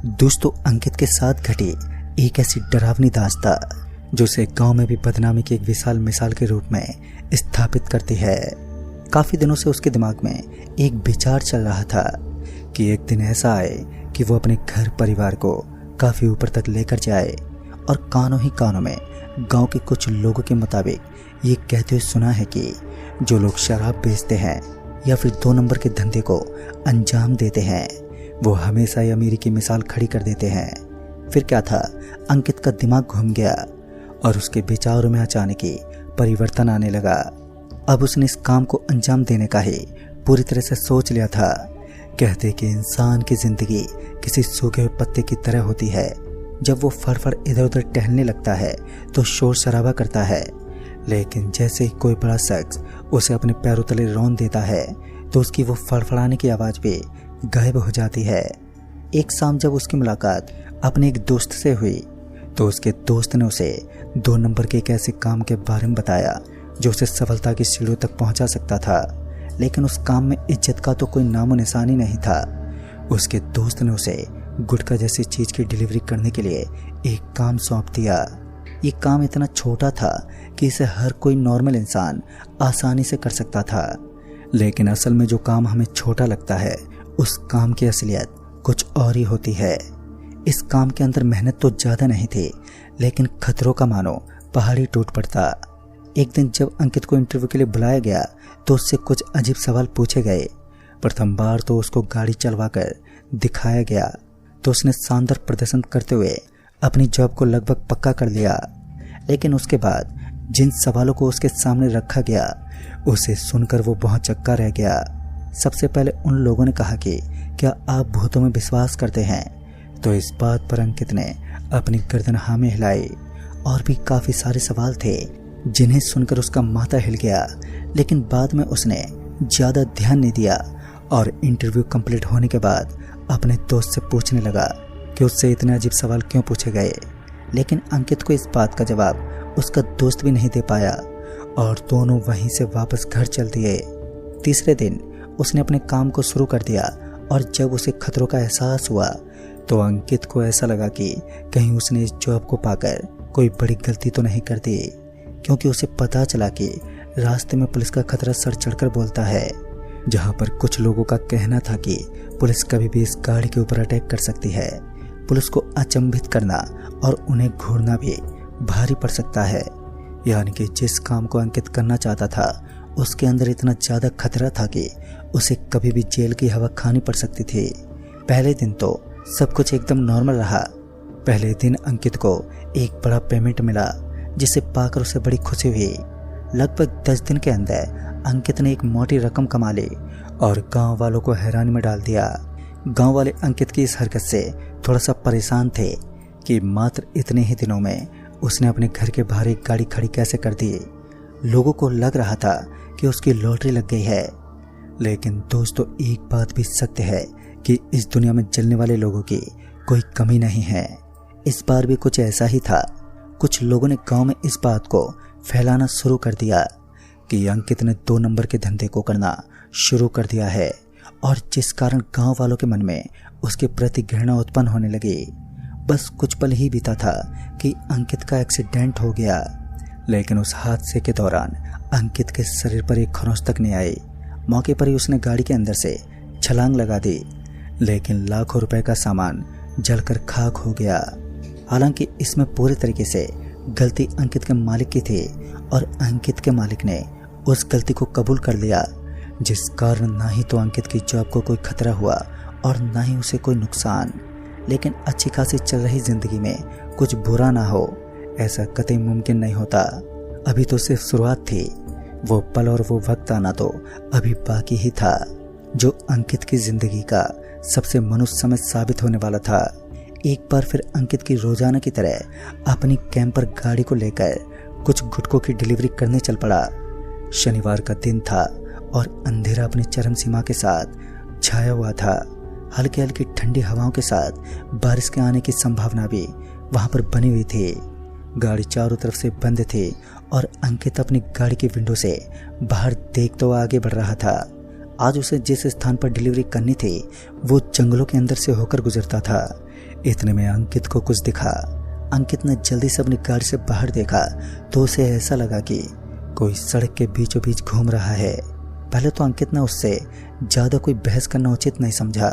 दोस्तों, अंकित के साथ घटी एक ऐसी डरावनी दास्तां जो उसे गांव में भी बदनामी की एक विशाल मिसाल के रूप में स्थापित करती है। काफी दिनों से उसके दिमाग में एक विचार चल रहा था कि एक दिन ऐसा आए कि वो अपने घर परिवार को काफी ऊपर तक लेकर जाए। और कानों ही कानों में गांव के कुछ लोगों के मुताबिक ये कहते हुए सुना है कि जो लोग शराब बेचते हैं या फिर 2 नंबर के धंधे को अंजाम देते हैं वो हमेशा ही अमीरी की मिसाल खड़ी कर देते हैं। फिर क्या था, अंकित का दिमाग घूम गया और उसके विचारों में अचानक ही परिवर्तन आने लगा। अब उसने इस काम को अंजाम देने का ही पूरी तरह से सोच लिया था। कहते कि इंसान की जिंदगी किसी सूखे हुए पत्ते की तरह होती है। जब वो फड़फड़ इधर उधर टहलने लगता है तो शोर शराबा करता है, लेकिन जैसे ही कोई बड़ा शख्स उसे अपने पैरों तले रौंद देता है तो उसकी वो फड़फड़ाने की आवाज भी गायब हो जाती है। एक शाम जब उसकी मुलाकात अपने एक दोस्त से हुई तो उसके दोस्त ने उसे 2 नंबर के एक ऐसे काम के बारे में बताया जो उसे सफलता की सीढ़ियों तक पहुंचा सकता था, लेकिन उस काम में इज्जत का तो कोई नामो निशान ही नहीं था। उसके दोस्त ने उसे गुटखा जैसी चीज की डिलीवरी करने के लिए एक काम सौंप दिया। ये काम इतना छोटा था कि इसे हर कोई नॉर्मल इंसान आसानी से कर सकता था, लेकिन असल में जो काम हमें छोटा लगता है उस काम की असलियत कुछ और ही होती है। इस काम के अंदर मेहनत तो ज्यादा नहीं थी, लेकिन खतरों का मानो पहाड़ी टूट पड़ता। एक दिन जब अंकित को इंटरव्यू के लिए बुलाया गया तो उससे कुछ अजीब सवाल पूछे गए। प्रथम बार तो उसको गाड़ी चलवाकर दिखाया गया तो उसने शानदार प्रदर्शन करते हुए अपनी जॉब को लगभग पक्का कर लिया, लेकिन उसके बाद जिन सवालों को उसके सामने रखा गया उसे सुनकर वो बहुत चक्का रह गया। सबसे पहले उन लोगों ने कहा कि क्या आप भूतों में विश्वास करते हैं, तो इस बात पर अंकित ने अपनी गर्दन हाँ में हिलाई। और भी काफी सारे सवाल थे जिन्हें सुनकर उसका माथा हिल गया, लेकिन बाद में उसने ज्यादा ध्यान नहीं दिया और इंटरव्यू कंप्लीट होने के बाद अपने दोस्त से पूछने लगा कि उससे इतने अजीब सवाल क्यों पूछे गए। लेकिन अंकित को इस बात का जवाब उसका दोस्त भी नहीं दे पाया और दोनों वहीं से वापस घर चल दिए। तीसरे दिन उसने अपने काम को शुरू कर दिया और जब उसे खतरों का एहसास हुआ तो अंकित को ऐसा लगा कि कहीं उसने इस जॉब को पाकर कोई बड़ी गलती तो नहीं कर दी, क्योंकि उसे पता चला कि रास्ते में पुलिस का खतरा सर चढ़कर बोलता है। जहां पर कुछ लोगों का कहना था कि पुलिस कभी भी इस गाड़ी के ऊपर अटैक कर सकती है। पुलिस को अचंभित करना और उन्हें घूरना भी भारी पड़ सकता है। यानी कि जिस काम को अंकित करना चाहता था उसके अंदर इतना ज्यादा खतरा था कि उसे कभी भी जेल की हवा खानी पड़ सकती थी। पहले दिन तो सब कुछ एकदम नॉर्मल रहा। पहले दिन अंकित को एक बड़ा पेमेंट मिला जिसे पाकर उसे बड़ी खुशी हुई। लगभग 10 दिन के अंदर अंकित ने एक मोटी रकम कमा ली और गांव वालों को हैरानी में डाल दिया। गांव वाले अंकित की इस हरकत से थोड़ा सा परेशान थे कि मात्र इतने ही दिनों में उसने अपने घर के बाहर एक गाड़ी खड़ी कैसे कर दी। लोगों को लग रहा था कि उसकी लॉटरी लग गई है। लेकिन दोस्तों, एक बात भी सत्य है कि इस दुनिया में जलने वाले लोगों की कोई कमी नहीं है। इस बार भी कुछ ऐसा ही था। कुछ लोगों ने गांव में इस बात को फैलाना शुरू कर दिया कि अंकित ने 2 नंबर के धंधे को करना शुरू कर दिया है, और जिस कारण गांव वालों के मन में उसके प्रति घृणा उत्पन्न होने लगी। बस कुछ पल ही बीता था कि अंकित का एक्सीडेंट हो गया, लेकिन उस हादसे के दौरान अंकित के शरीर पर एक खरोंच तक नहीं आई। मौके पर ही उसने गाड़ी के अंदर से छलांग लगा दी, लेकिन लाखों रुपए का सामान जलकर खाक हो गया। हालांकि इसमें पूरी तरीके से गलती अंकित के मालिक की थी और अंकित के मालिक ने उस गलती को कबूल कर लिया, जिस कारण ना ही तो अंकित की जॉब को कोई खतरा हुआ और ना ही उसे कोई नुकसान। लेकिन अच्छी खासी चल रही जिंदगी में कुछ बुरा ना हो, ऐसा कतई मुमकिन नहीं होता। अभी तो सिर्फ शुरुआत थी। वो पल और वो वक्त आना तो अभी बाकी ही था, जो अंकित की जिंदगी का सबसे मनुष्य समय साबित होने वाला था। एक बार फिर अंकित की रोजाना की तरह अपनी कैंपर गाड़ी को लेकर कुछ गुटकों की डिलीवरी करने चल पड़ा। शनिवार का दिन था और अंधेरा अपनी चरम सीमा के साथ छाया हुआ था। हल्की हल्की ठंडी हवाओं के साथ बारिश के आने की संभावना भी वहां पर बनी हुई थी। गाड़ी चारों तरफ से बंद थी और अंकित अपनी गाड़ी की विंडो से बाहर देखते हुए आगे बढ़ रहा था। आज उसे जिस स्थान पर डिलीवरी करनी थी वो जंगलों के अंदर से होकर गुजरता था। इतने में अंकित को कुछ दिखा। अंकित ने जल्दी से अपनी गाड़ी से बाहर देखा तो उसे ऐसा लगा कि कोई सड़क के बीचों बीच घूम रहा है। पहले तो अंकित ने उससे ज़्यादा कोई बहस करना उचित नहीं समझा,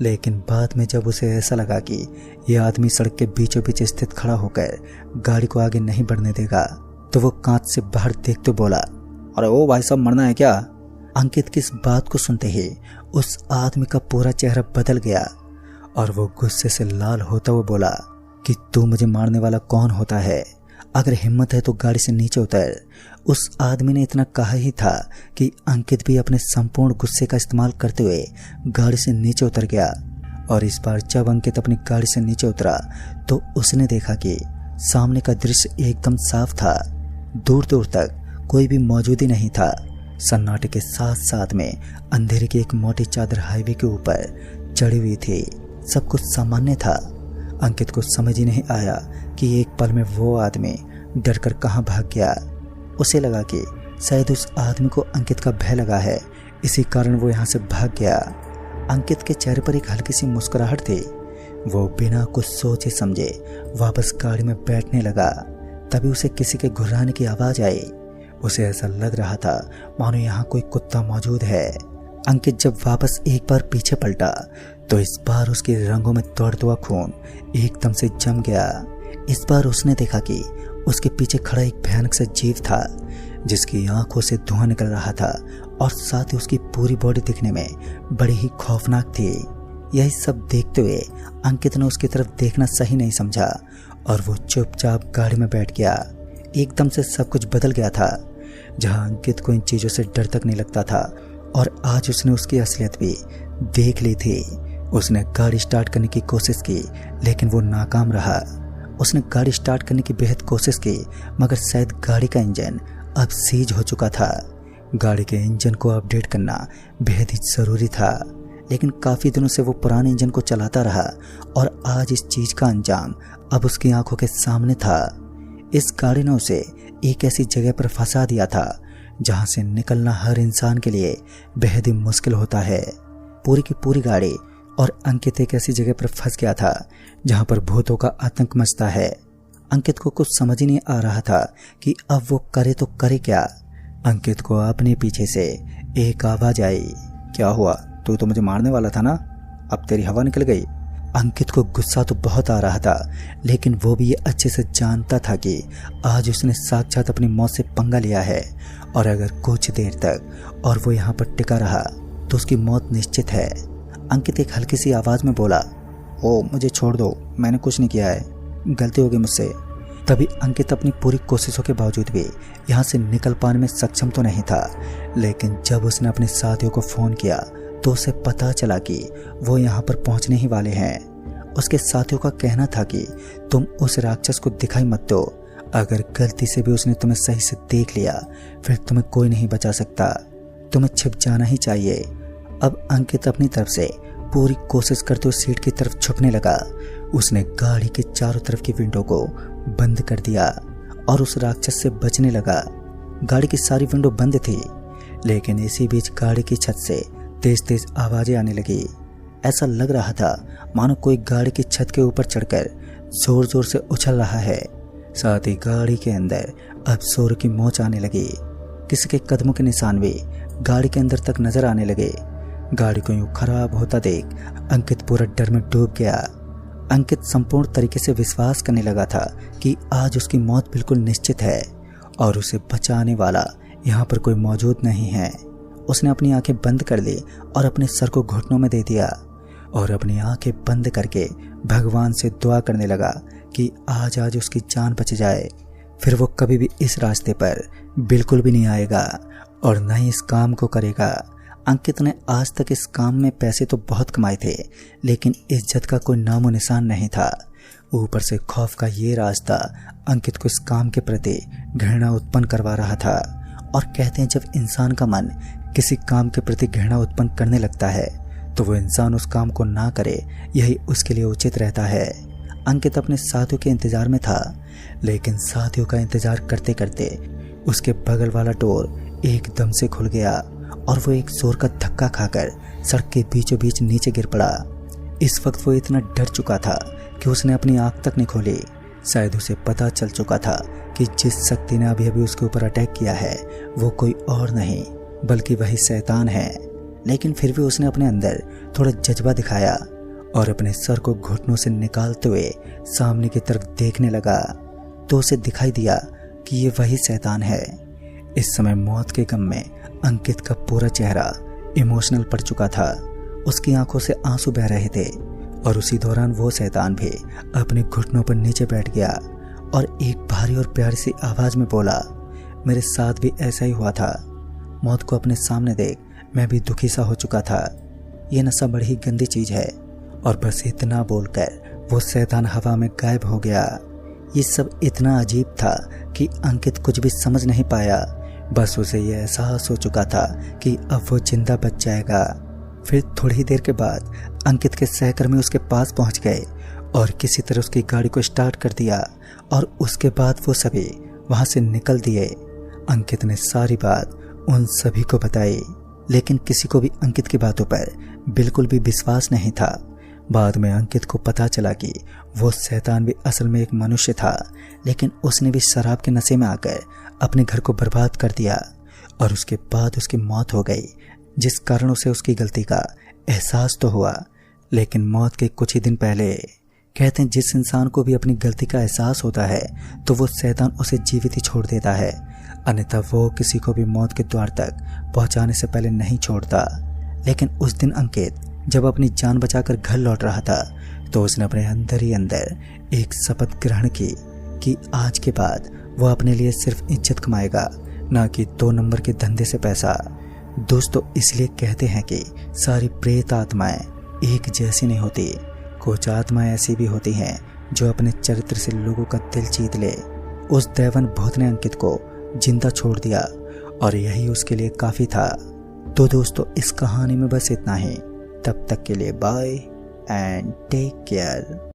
लेकिन बाद में जब उसे ऐसा लगा कि यह आदमी सड़क के बीचों बीच स्थित खड़ा होकर गाड़ी को आगे नहीं बढ़ने देगा, तो वो कांच से बाहर देखते बोला, अरे ओ भाई साहब, मरना है क्या? अंकित की इस बात को सुनते ही उस आदमी का पूरा चेहरा बदल गया और वो गुस्से से लाल होता हुआ बोला कि तू मुझे मारने वाला कौन होता है? अगर हिम्मत है तो गाड़ी से नीचे उतर। उस आदमी ने इतना कहा ही था कि अंकित भी अपने संपूर्ण गुस्से का इस्तेमाल करते हुए गाड़ी से नीचे उतर गया। और इस बार जब अंकित अपनी गाड़ी से नीचे उतरा तो उसने देखा कि सामने का दृश्य एकदम साफ था। दूर दूर तक कोई भी मौजूद ही नहीं था। सन्नाटे के साथ साथ में अंधेरे की एक मोटी चादर हाईवे के ऊपर चढ़ी हुई थी। सब कुछ सामान्य था। अंकित को समझ ही नहीं आया कि एक पल में वो आदमी डरकर कहाँ भाग गया। उसे लगा कि शायद उस आदमी को अंकित का भय लगा है, इसी कारण वो यहाँ से भाग गया। अंकित के चेहरे पर एक हल्की सी मुस्कुराहट थी। वो बिना कुछ सोचे समझे वापस गाड़ी में बैठने लगा। तभी उसे किसी के घुर्राने की आवाज़ आई। उसे ऐसा लग रहा था मानो यहाँ कोई कुत्ता मौजूद है। अंकित जब वापस एक बार पीछे पलटा तो इस बार उसके रंगों में दौड़ता हुआ खून एकदम से जम गया। इस बार उसने देखा कि उसके पीछे खड़ा एक भयानक सा जीव था जिसकी आंखों से धुआं निकल रहा था और साथ ही उसकी पूरी बॉडी दिखने में बड़ी ही खौफनाक थी। यही सब देखते हुए अंकित ने उसकी तरफ देखना सही नहीं समझा और वो चुपचाप गाड़ी में बैठ गया। एकदम से सब कुछ बदल गया था। जहां अंकित को इन चीज़ों से डर तक नहीं लगता था और आज उसने उसकी असलियत भी देख ली थी। उसने गाड़ी स्टार्ट करने की कोशिश की लेकिन वो नाकाम रहा। उसने गाड़ी स्टार्ट करने की बेहद कोशिश की मगर शायद गाड़ी का इंजन अब सीज हो चुका था। गाड़ी के इंजन को अपडेट करना बेहद ही ज़रूरी था, लेकिन काफ़ी दिनों से वो पुराने इंजन को चलाता रहा और आज इस चीज़ का अंजाम अब उसकी आंखों के सामने था। इस गाड़ी ने उसे एक ऐसी जगह पर फंसा दिया था जहां से निकलना हर इंसान के लिए बेहद ही मुश्किल होता है। पूरी की पूरी गाड़ी और अंकित एक ऐसी जगह पर फंस गया था जहां पर भूतों का आतंक मचता है। अंकित को कुछ समझ ही नहीं आ रहा था कि अब वो करे तो करे क्या। अंकित को अपने पीछे से एक आवाज आई, क्या हुआ? तू तो मुझे मारने वाला था ना, अब तेरी हवा निकल गई। अंकित को गुस्सा तो बहुत आ रहा था लेकिन वो भी ये अच्छे से जानता था कि आज उसने साक्षात अपनी मौत से पंगा लिया है और अगर कुछ देर तक और वो यहाँ पर टिका रहा तो उसकी मौत निश्चित है। अंकित एक हल्की सी आवाज़ में बोला, ओ मुझे छोड़ दो, मैंने कुछ नहीं किया है, गलती हो गई मुझसे। तभी अंकित अपनी पूरी कोशिशों के बावजूद भी यहाँ से निकल पाने में सक्षम तो नहीं था, लेकिन जब उसने अपने साथियों को फ़ोन किया तो उसे पता चला कि वो यहाँ पर पहुँचने ही वाले हैं। उसके साथियों का कहना था कि तुम उस राक्षस को दिखाई मत दो, अगर गलती से भी उसने तुम्हें सही से देख लिया फिर तुम्हें कोई नहीं बचा सकता, तुम्हें छिप जाना ही चाहिए। अब अंकित अपनी तरफ से पूरी कोशिश करते हुए सीट की तरफ छुपने लगा। उसने गाड़ी के चारों तरफ की विंडो को बंद कर दिया और उस राक्षस से बचने लगा। गाड़ी की सारी विंडो बंद थी लेकिन इसी बीच गाड़ी की छत से तेज तेज आवाजें आने लगी। ऐसा लग रहा था मानो कोई गाड़ी की छत के ऊपर चढ़कर जोर जोर से उछल रहा है। साथ ही गाड़ी के अंदर अब शोर की मौज आने लगी। किसी के कदमों के निशान भी गाड़ी के अंदर तक नजर आने लगे। गाड़ी को यूं खराब होता देख अंकित पूरा डर में डूब गया। अंकित संपूर्ण तरीके से विश्वास करने लगा था कि आज उसकी मौत बिल्कुल निश्चित है और उसे बचाने वाला यहाँ पर कोई मौजूद नहीं है। उसने अपनी आंखें बंद कर ली और अपने सर को घुटनों में दे दिया और अपनी आंखें बंद करके भगवान से दुआ करने लगा कि आज उसकी जान बच जाए, फिर वो कभी भी इस रास्ते पर बिल्कुल भी नहीं आएगा और न ही इस काम को करेगा। अंकित ने आज तक इस काम में पैसे तो बहुत कमाए थे लेकिन इज्जत का कोई नामो निशान नहीं था। ऊपर से खौफ का ये रास्ता अंकित को इस काम के प्रति घृणा उत्पन्न करवा रहा था। और कहते हैं जब इंसान का मन किसी काम के प्रति घृणा उत्पन्न करने लगता है तो वो इंसान उस काम को ना करे, यही उसके लिए उचित रहता है। अंकित अपने साथियों के इंतजार में था लेकिन साथियों का इंतजार करते करते उसके बगल वाला डोर एकदम से खुल गया और वो एक जोर का धक्का खाकर सड़क के बीचों बीच नीचे गिर पड़ा। इस वक्त वो इतना डर चुका था कि उसने अपनी आंख तक नहीं खोली। शायद उसे पता चल चुका था कि जिस शक्ति ने अभी अभी उसके ऊपर अटैक किया है वो कोई और नहीं बल्कि वही शैतान है। लेकिन फिर भी उसने अपने अंदर थोड़ा जज्बा दिखाया और अपने सर को घुटनों से निकालते हुए सामने की तरफ देखने लगा तो उसे दिखाई दिया कि ये वही शैतान है। इस समय मौत के गम में अंकित का पूरा चेहरा इमोशनल पड़ चुका था। उसकी आंखों से आंसू बह रहे थे और उसी दौरान वो शैतान भी अपने घुटनों पर नीचे बैठ गया और एक भारी और प्यारी सी आवाज में बोला, मेरे साथ भी ऐसा ही हुआ था। मौत को अपने सामने देख मैं भी दुखी सा हो चुका था। ये नशा बड़ी ही गंदी चीज है। और बस इतना बोलकर वो शैतान हवा में गायब हो गया। ये सब इतना अजीब था कि अंकित कुछ भी समझ नहीं पाया। बस उसे ये एहसास हो चुका था कि अब वो जिंदा बच जाएगा। फिर थोड़ी देर के बाद अंकित के सहकर्मी उसके पास पहुंच गए और किसी तरह उसकी गाड़ी को स्टार्ट कर दिया और उसके बाद वो सभी वहां से निकल दिए। अंकित ने सारी बात उन सभी को बताई, लेकिन किसी को भी अंकित की बातों पर बिल्कुल भी विश्वास नहीं था। बाद में अंकित को पता चला कि वो शैतान भी असल में एक मनुष्य था, लेकिन उसने भी शराब के नशे में आकर अपने घर को बर्बाद कर दिया और उसके बाद उसकी मौत हो गई, जिस कारण उसे उसकी गलती का एहसास तो हुआ, लेकिन मौत के कुछ ही दिन पहले कहते हैं जिस इंसान को भी अपनी गलती का एहसास होता है तो वो शैतान उसे जीवित ही छोड़ देता है, अन्यथा वो किसी को भी मौत के द्वार तक पहुंचाने से पहले नहीं छोड़ता। लेकिन उस दिन अंकित जब अपनी जान बचाकर घर लौट रहा था तो उसने अपने अंदर ही अंदर एक शपथ ग्रहण की कि आज के बाद वो अपने लिए सिर्फ इज्जत कमाएगा, ना कि 2 नंबर के धंधे से पैसा। दोस्तों, इसलिए कहते हैं कि सारी प्रेत आत्माएं एक जैसी नहीं होती। कुछ आत्माएं ऐसी भी होती हैं जो अपने चरित्र से लोगों का दिल जीत ले। उस दैवन भूत ने अंकित को जिंदा छोड़ दिया और यही उसके लिए काफी था। तो दोस्तों, इस कहानी में बस इतना ही। तब तक के लिए बाय एंड टेक केयर।